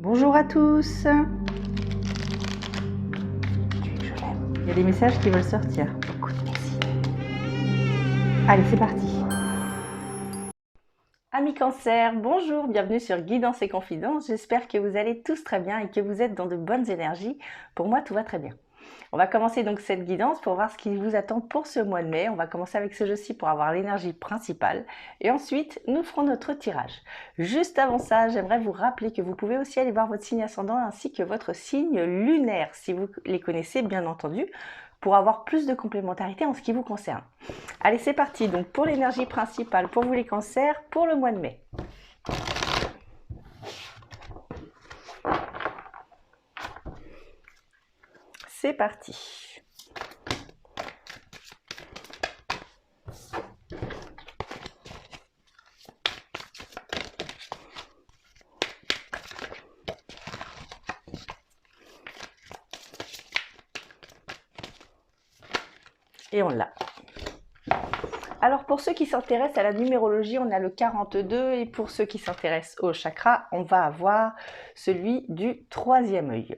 Bonjour à tous. Il y a des messages qui veulent sortir. Écoute, merci. Allez, c'est parti. Amis Cancer, bonjour, bienvenue sur Guidance et Confidence. J'espère que vous allez tous très bien et que vous êtes dans de bonnes énergies. Pour moi, tout va très bien. On va commencer donc cette guidance pour voir ce qui vous attend pour ce mois de mai. On va commencer avec ce jeu-ci pour avoir l'énergie principale et ensuite nous ferons notre tirage. Juste avant ça, j'aimerais vous rappeler que vous pouvez aussi aller voir votre signe ascendant ainsi que votre signe lunaire si vous les connaissez bien entendu pour avoir plus de complémentarité en ce qui vous concerne. Allez, c'est parti donc pour l'énergie principale pour vous les cancers pour le mois de mai. C'est parti. Et on l'a. Alors pour ceux qui s'intéressent à la numérologie, on a le 42 et pour ceux qui s'intéressent au chakra, on va avoir celui du troisième œil.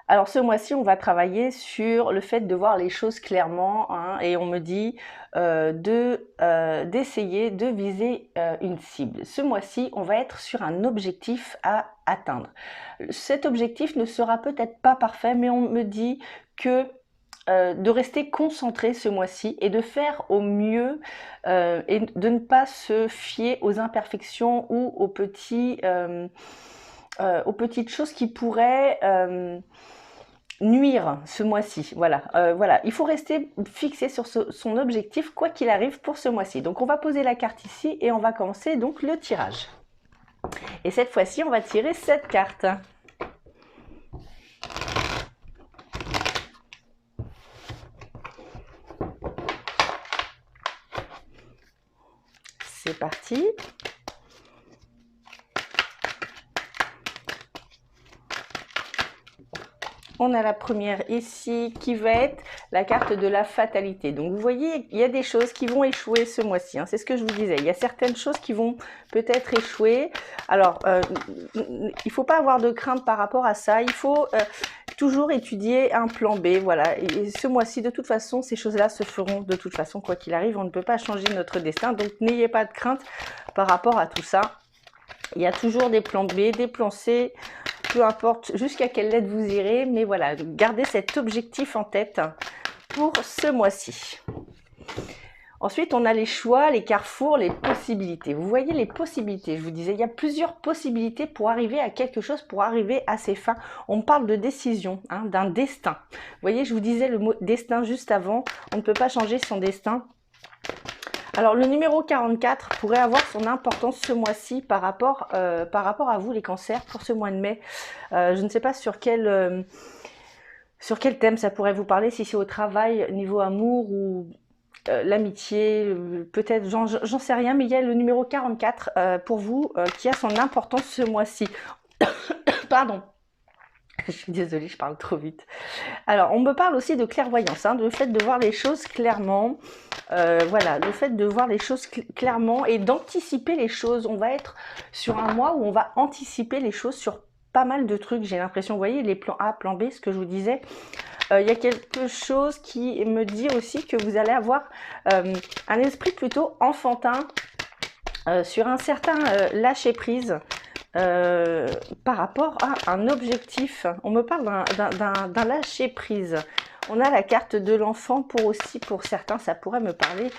Alors ce mois-ci, on va travailler sur le fait de voir les choses clairement hein, et on me dit d'essayer de viser une cible. Ce mois-ci, on va être sur un objectif à atteindre. Cet objectif ne sera peut-être pas parfait, mais on me dit que de rester concentré ce mois-ci et de faire au mieux et de ne pas se fier aux imperfections ou aux petites choses qui pourraient nuire ce mois-ci. Voilà, il faut rester fixé sur son objectif quoi qu'il arrive pour ce mois-ci. Donc on va poser la carte ici et on va commencer donc le tirage. Et cette fois-ci, on va tirer cette carte. C'est parti. On a la première ici qui va être la carte de la fatalité. Donc vous voyez, il y a des choses qui vont échouer ce mois-ci. Hein. C'est ce que je vous disais. Il y a certaines choses qui vont peut-être échouer. Alors, il ne faut pas avoir de crainte par rapport à ça. Il faut toujours étudier un plan B. Voilà. Et ce mois-ci, de toute façon, ces choses-là se feront de toute façon, quoi qu'il arrive. On ne peut pas changer notre destin. Donc n'ayez pas de crainte par rapport à tout ça. Il y a toujours des plans B, des plans C. Peu importe jusqu'à quelle lettre vous irez, mais voilà, gardez cet objectif en tête pour ce mois-ci. Ensuite, on a les choix, les carrefours, les possibilités. Vous voyez les possibilités, je vous disais, il y a plusieurs possibilités pour arriver à quelque chose, pour arriver à ses fins. On parle de décision, hein, d'un destin. Vous voyez, je vous disais le mot destin juste avant, on ne peut pas changer son destin. Alors le numéro 44 pourrait avoir son importance ce mois-ci par rapport à vous les cancers pour ce mois de mai. Je ne sais pas sur quel thème ça pourrait vous parler, si c'est au travail, niveau amour ou l'amitié, peut-être, j'en sais rien, mais il y a le numéro 44 pour vous qui a son importance ce mois-ci. Pardon. Je suis désolée, je parle trop vite. Alors, on me parle aussi de clairvoyance, hein, le fait de voir les choses clairement. Voilà, le fait de voir les choses clairement et d'anticiper les choses. On va être sur un mois où on va anticiper les choses sur pas mal de trucs, j'ai l'impression. Vous voyez, les plans A, plan B, ce que je vous disais. Il y a quelque chose qui me dit aussi que vous allez avoir un esprit plutôt enfantin sur un certain lâcher-prise. Par rapport à un objectif. On me parle d'un lâcher prise. On a la carte de l'enfant pour certains, ça pourrait me parler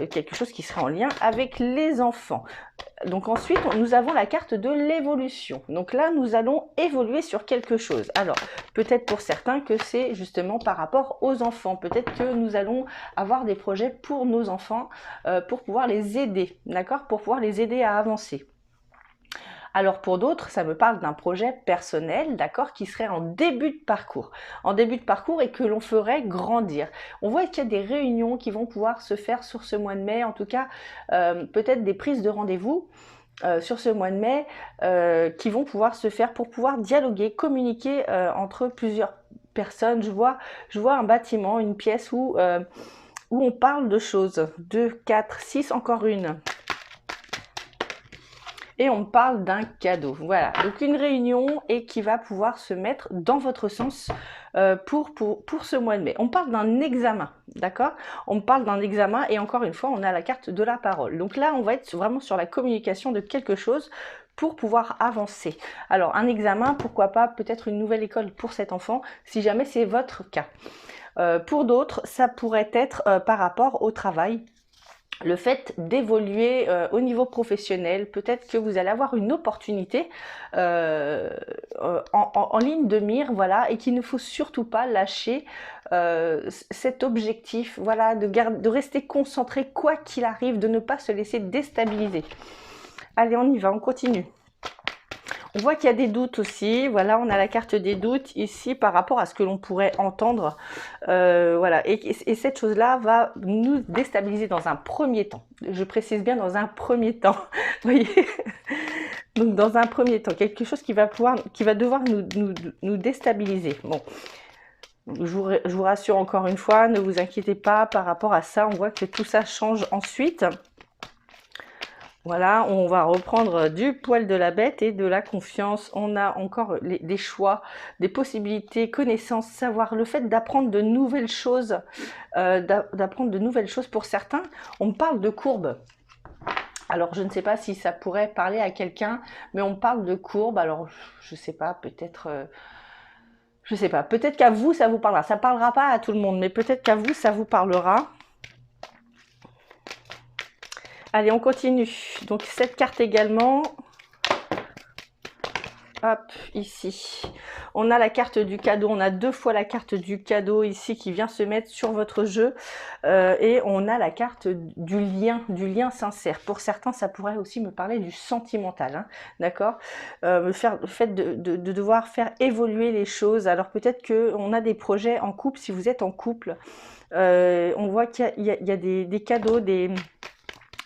quelque chose qui serait en lien avec les enfants. Donc ensuite, nous avons la carte de l'évolution. Donc là, nous allons évoluer sur quelque chose. Alors, peut-être pour certains que c'est justement par rapport aux enfants. Peut-être que nous allons avoir des projets pour nos enfants, pour pouvoir les aider, d'accord? Pour pouvoir les aider à avancer. Alors pour d'autres, ça me parle d'un projet personnel, d'accord, qui serait en début de parcours. En début de parcours et que l'on ferait grandir. On voit qu'il y a des réunions qui vont pouvoir se faire sur ce mois de mai, en tout cas peut-être des prises de rendez-vous sur ce mois de mai qui vont pouvoir se faire pour pouvoir dialoguer, communiquer entre plusieurs personnes. Je vois un bâtiment, une pièce où on parle de choses. 2, 4, 6, encore une. et on parle d'un cadeau. Voilà, donc une réunion et qui va pouvoir se mettre dans votre sens pour ce mois de mai. On parle d'un examen, d'accord? On parle d'un examen et encore une fois, on a la carte de la parole. Donc là, on va être vraiment sur la communication de quelque chose pour pouvoir avancer. Alors, un examen, pourquoi pas, peut-être une nouvelle école pour cet enfant, si jamais c'est votre cas. Pour d'autres, ça pourrait être par rapport au travail. Le fait d'évoluer au niveau professionnel, peut-être que vous allez avoir une opportunité en ligne de mire, voilà, et qu'il ne faut surtout pas lâcher cet objectif, voilà, de rester concentré quoi qu'il arrive, de ne pas se laisser déstabiliser. Allez, on y va, on continue. On voit qu'il y a des doutes aussi, voilà, on a la carte des doutes ici par rapport à ce que l'on pourrait entendre, voilà, et cette chose-là va nous déstabiliser dans un premier temps. Je précise bien dans un premier temps, vous voyez. Donc dans un premier temps, quelque chose qui va devoir nous déstabiliser. Bon, je vous rassure encore une fois, ne vous inquiétez pas par rapport à ça, on voit que tout ça change ensuite. Voilà, on va reprendre du poil de la bête et de la confiance. On a encore des choix, des possibilités, connaissances, savoir, le fait d'apprendre de nouvelles choses, pour certains. On me parle de courbes. Alors, je ne sais pas si ça pourrait parler à quelqu'un, mais on parle de courbes. Alors, je sais pas, peut-être... je sais pas, peut-être qu'à vous, ça vous parlera. Ça parlera pas à tout le monde, mais peut-être qu'à vous, ça vous parlera. Allez, on continue. Donc, cette carte également. Hop, ici. On a la carte du cadeau. On a deux fois la carte du cadeau ici qui vient se mettre sur votre jeu. Et on a la carte du lien sincère. Pour certains, ça pourrait aussi me parler du sentimental. Hein, d'accord, le fait de devoir faire évoluer les choses. Alors, peut-être qu'on a des projets en couple. Si vous êtes en couple, on voit qu'il y a des cadeaux,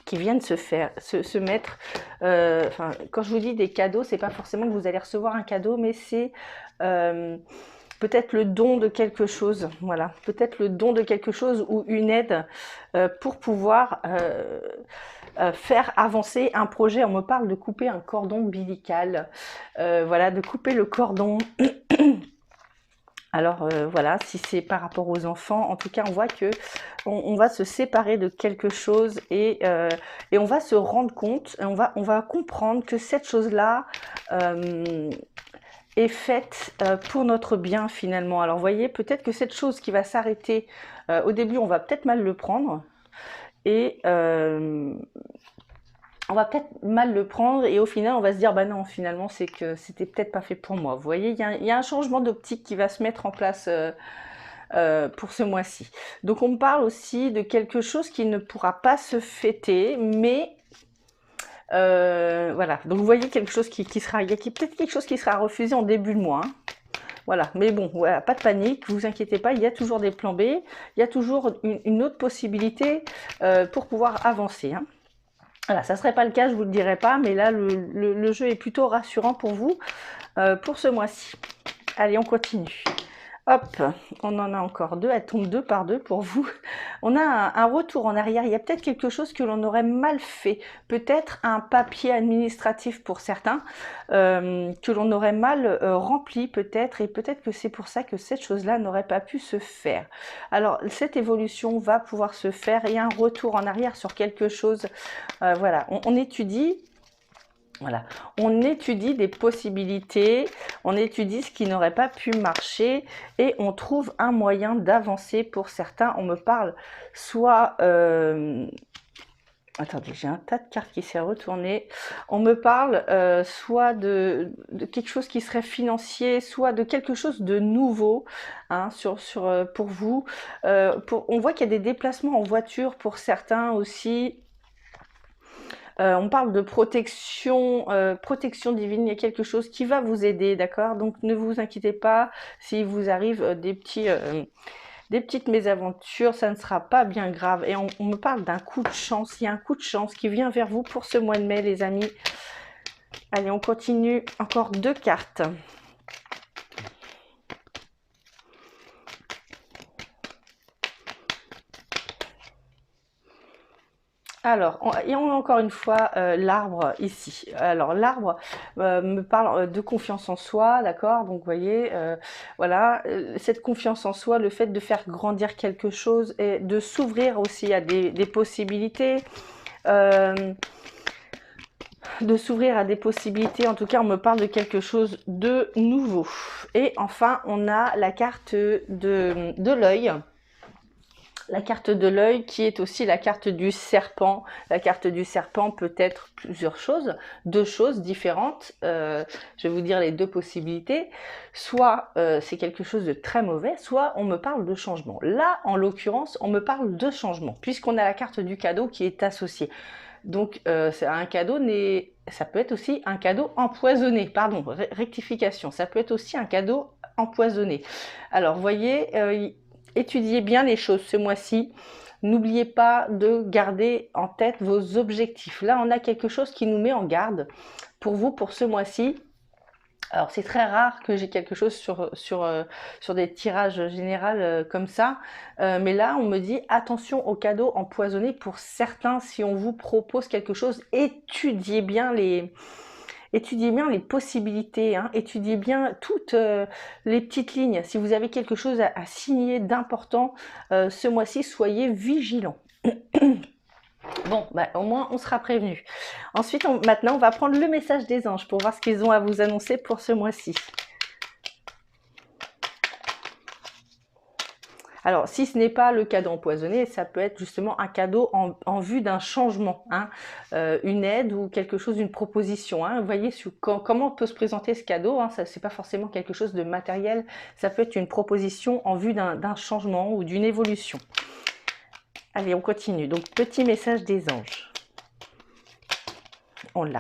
qui viennent se mettre, enfin, quand je vous dis des cadeaux, c'est pas forcément que vous allez recevoir un cadeau, mais c'est peut-être le don de quelque chose, voilà, peut-être le don de quelque chose ou une aide pour pouvoir faire avancer un projet. On me parle de couper un cordon ombilical, voilà, de couper le cordon. Alors voilà, si c'est par rapport aux enfants, en tout cas on voit que on va se séparer de quelque chose et on va se rendre compte, et on va comprendre que cette chose-là est faite pour notre bien finalement. Alors vous voyez, peut-être que cette chose qui va s'arrêter, au début on va peut-être mal le prendre et on va peut-être mal le prendre et au final on va se dire bah non, finalement c'est que c'était peut-être pas fait pour moi. Vous voyez, il y a un changement d'optique qui va se mettre en place pour ce mois-ci. Donc on me parle aussi de quelque chose qui ne pourra pas se fêter, mais voilà. Donc vous voyez quelque chose qui sera, il y a peut-être quelque chose qui sera refusé en début de mois. Hein. Voilà, mais bon, voilà, pas de panique, vous inquiétez pas, il y a toujours des plans B, il y a toujours une autre possibilité pour pouvoir avancer. Hein. Voilà, ça serait pas le cas, je vous le dirais pas, mais là le jeu est plutôt rassurant pour vous pour ce mois-ci. Allez, on continue. Hop, on en a encore deux, elles tombent deux par deux pour vous. On a un retour en arrière, il y a peut-être quelque chose que l'on aurait mal fait, peut-être un papier administratif pour certains, que l'on aurait mal rempli peut-être, et peut-être que c'est pour ça que cette chose-là n'aurait pas pu se faire. Alors, cette évolution va pouvoir se faire, il y a un retour en arrière sur quelque chose, voilà, on étudie. Voilà, on étudie des possibilités, on étudie ce qui n'aurait pas pu marcher et on trouve un moyen d'avancer pour certains. On me parle soit... attendez, j'ai un tas de cartes qui s'est retourné. On me parle soit de quelque chose qui serait financier, soit de quelque chose de nouveau hein, pour vous. On voit qu'il y a des déplacements en voiture pour certains aussi. On parle de protection, protection divine, il y a quelque chose qui va vous aider, d'accord? Donc ne vous inquiétez pas, s'il vous arrive des petites mésaventures, ça ne sera pas bien grave. Et on me parle d'un coup de chance, il y a un coup de chance qui vient vers vous pour ce mois de mai, les amis. Allez, on continue, encore deux cartes. Alors, et on a encore une fois l'arbre ici. Alors, l'arbre me parle de confiance en soi, d'accord? Donc, vous voyez, voilà, cette confiance en soi, le fait de faire grandir quelque chose et de s'ouvrir aussi à des possibilités. De s'ouvrir à des possibilités, en tout cas, on me parle de quelque chose de nouveau. Et enfin, on a la carte de l'œil. La carte de l'œil qui est aussi la carte du serpent. La carte du serpent peut être plusieurs choses, deux choses différentes. Je vais vous dire les deux possibilités. Soit c'est quelque chose de très mauvais, soit on me parle de changement. Là, en l'occurrence, on me parle de changement, puisqu'on a la carte du cadeau qui est associée. Donc, c'est un cadeau, ça peut être aussi un cadeau empoisonné. Pardon, rectification. Ça peut être aussi un cadeau empoisonné. Alors, voyez, étudiez bien les choses ce mois-ci. N'oubliez pas de garder en tête vos objectifs. Là, on a quelque chose qui nous met en garde pour vous pour ce mois-ci. Alors, c'est très rare que j'ai quelque chose sur des tirages généraux comme ça. Mais là, on me dit attention aux cadeaux empoisonnés pour certains. Si on vous propose quelque chose, étudiez bien les possibilités, hein. Étudiez bien toutes les petites lignes. Si vous avez quelque chose à signer d'important ce mois-ci, soyez vigilants. Bon, bah, au moins, on sera prévenu. Ensuite, maintenant, on va prendre le message des anges pour voir ce qu'ils ont à vous annoncer pour ce mois-ci. Alors, si ce n'est pas le cadeau empoisonné, ça peut être justement un cadeau en vue d'un changement, hein, une aide ou quelque chose, une proposition. Hein. Vous voyez comment peut se présenter ce cadeau, hein, ça, c'est pas forcément quelque chose de matériel, ça peut être une proposition en vue d'un changement ou d'une évolution. Allez, on continue. Donc, petit message des anges. On l'a.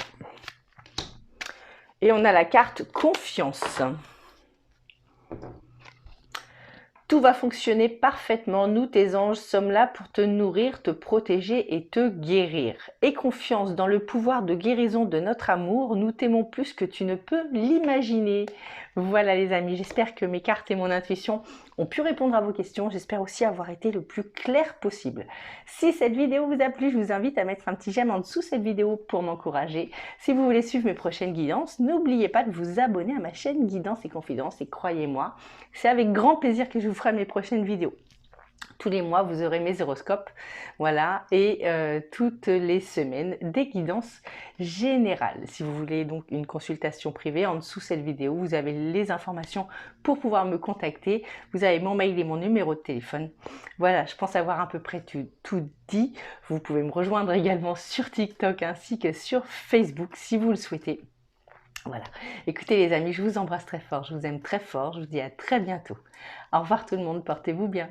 Et on a la carte confiance. Tout va fonctionner parfaitement. Nous, tes anges, sommes là pour te nourrir, te protéger et te guérir. Aie confiance dans le pouvoir de guérison de notre amour. Nous t'aimons plus que tu ne peux l'imaginer. Voilà les amis, j'espère que mes cartes et mon intuition ont pu répondre à vos questions. J'espère aussi avoir été le plus clair possible. Si cette vidéo vous a plu, je vous invite à mettre un petit j'aime en dessous cette vidéo pour m'encourager. Si vous voulez suivre mes prochaines guidances, n'oubliez pas de vous abonner à ma chaîne Guidance et Confidences et croyez-moi, c'est avec grand plaisir que je vous ferai mes prochaines vidéos. Tous les mois, vous aurez mes horoscopes, voilà, et toutes les semaines, des guidances générales. Si vous voulez donc une consultation privée, en dessous de cette vidéo, vous avez les informations pour pouvoir me contacter. Vous avez mon mail et mon numéro de téléphone. Voilà, je pense avoir à peu près tout dit. Vous pouvez me rejoindre également sur TikTok ainsi que sur Facebook si vous le souhaitez. Voilà, écoutez les amis, je vous embrasse très fort, je vous aime très fort, je vous dis à très bientôt. Au revoir tout le monde, portez-vous bien.